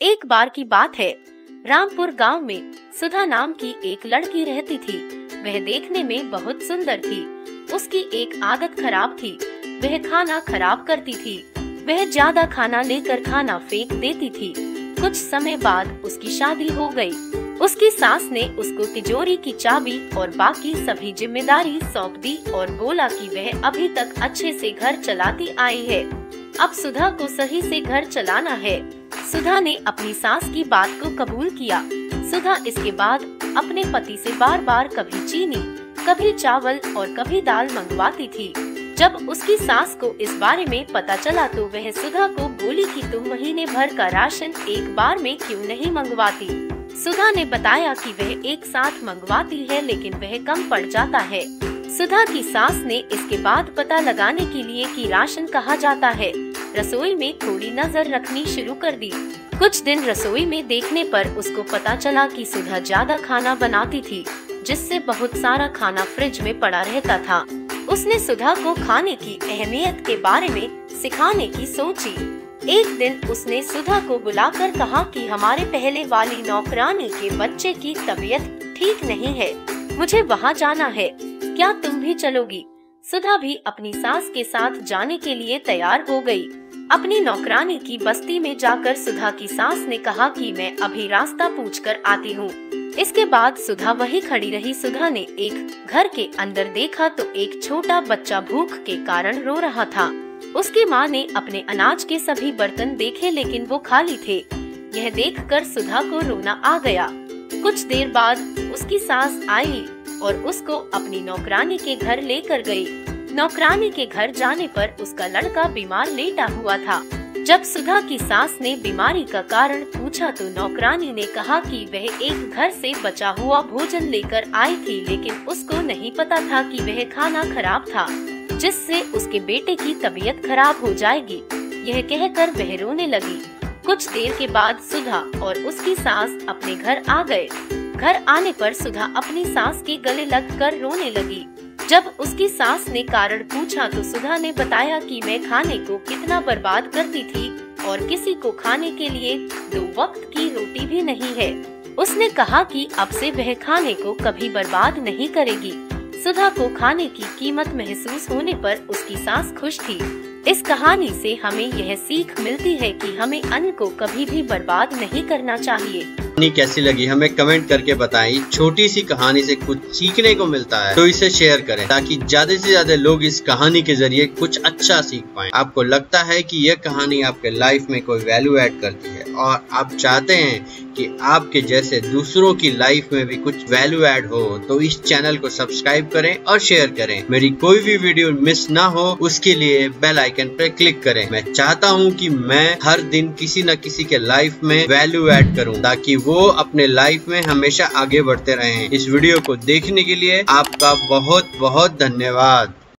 एक बार की बात है, रामपुर गांव में सुधा नाम की एक लड़की रहती थी। वह देखने में बहुत सुंदर थी। उसकी एक आदत खराब थी, वह खाना खराब करती थी। वह ज्यादा खाना लेकर खाना फेंक देती थी। कुछ समय बाद उसकी शादी हो गई। उसकी सास ने उसको तिजोरी की चाबी और बाकी सभी जिम्मेदारी सौंप दी और बोला कि वह अभी तक अच्छे से घर चलाती आई है, अब सुधा को सही से घर चलाना है। सुधा ने अपनी सास की बात को कबूल किया। सुधा इसके बाद अपने पति से बार बार कभी चीनी, कभी चावल और कभी दाल मंगवाती थी। जब उसकी सास को इस बारे में पता चला तो वह सुधा को बोली कि तुम महीने भर का राशन एक बार में क्यों नहीं मंगवाती। सुधा ने बताया कि वह एक साथ मंगवाती है लेकिन वह कम पड़ जाता है। सुधा की सास ने इसके बाद पता लगाने के लिए कि राशन कहाँ जाता है, रसोई में थोड़ी नजर रखनी शुरू कर दी। कुछ दिन रसोई में देखने पर उसको पता चला कि सुधा ज्यादा खाना बनाती थी, जिससे बहुत सारा खाना फ्रिज में पड़ा रहता था। उसने सुधा को खाने की अहमियत के बारे में सिखाने की सोची। एक दिन उसने सुधा को बुलाकर कहा कि हमारे पहले वाली नौकरानी के बच्चे की तबीयत ठीक नहीं है, मुझे वहाँ जाना है, क्या तुम भी चलोगी? सुधा भी अपनी सास के साथ जाने के लिए तैयार हो गई। अपनी नौकरानी की बस्ती में जाकर सुधा की सास ने कहा कि मैं अभी रास्ता पूछकर आती हूँ। इसके बाद सुधा वहीं खड़ी रही। सुधा ने एक घर के अंदर देखा तो एक छोटा बच्चा भूख के कारण रो रहा था। उसकी माँ ने अपने अनाज के सभी बर्तन देखे लेकिन वो खाली थे। यह देखकर सुधा को रोना आ गया। कुछ देर बाद उसकी सास आई और उसको अपनी नौकरानी के घर लेकर गई। नौकरानी के घर जाने पर उसका लड़का बीमार लेटा हुआ था। जब सुधा की सास ने बीमारी का कारण पूछा तो नौकरानी ने कहा कि वह एक घर से बचा हुआ भोजन लेकर आई थी, लेकिन उसको नहीं पता था कि वह खाना खराब था, जिससे उसके बेटे की तबीयत खराब हो जाएगी। यह कहकर वह रोने लगी। कुछ देर के बाद सुधा और उसकी सास अपने घर आ गए। घर आने पर सुधा अपनी सास के गले लगकर रोने लगी। जब उसकी सास ने कारण पूछा तो सुधा ने बताया कि मैं खाने को कितना बर्बाद करती थी और किसी को खाने के लिए 2 वक्त की रोटी भी नहीं है। उसने कहा कि अब से वह खाने को कभी बर्बाद नहीं करेगी। सुधा को खाने की कीमत महसूस होने पर उसकी सास खुश थी। इस कहानी से हमें यह सीख मिलती है कि हमें अन्न को कभी भी बर्बाद नहीं करना चाहिए। कहानी कैसी लगी हमें कमेंट करके बताएं। छोटी सी कहानी से कुछ सीखने को मिलता है तो इसे शेयर करें ताकि ज्यादा से ज्यादा लोग इस कहानी के जरिए कुछ अच्छा सीख पाएं। आपको लगता है कि यह कहानी आपके लाइफ में कोई वैल्यू ऐड करती है और आप चाहते हैं कि आपके जैसे दूसरों की लाइफ में भी कुछ वैल्यू ऐड हो तो इस चैनल को सब्सक्राइब करें और शेयर करें। मेरी कोई भी वीडियो मिस ना हो उसके लिए बेल आइकन पर क्लिक करें। मैं चाहता हूं कि मैं हर दिन किसी न किसी के लाइफ में वैल्यू ऐड करूं ताकि वो अपने लाइफ में हमेशा आगे बढ़ते रहें। इस वीडियो को देखने के लिए आपका बहुत बहुत धन्यवाद।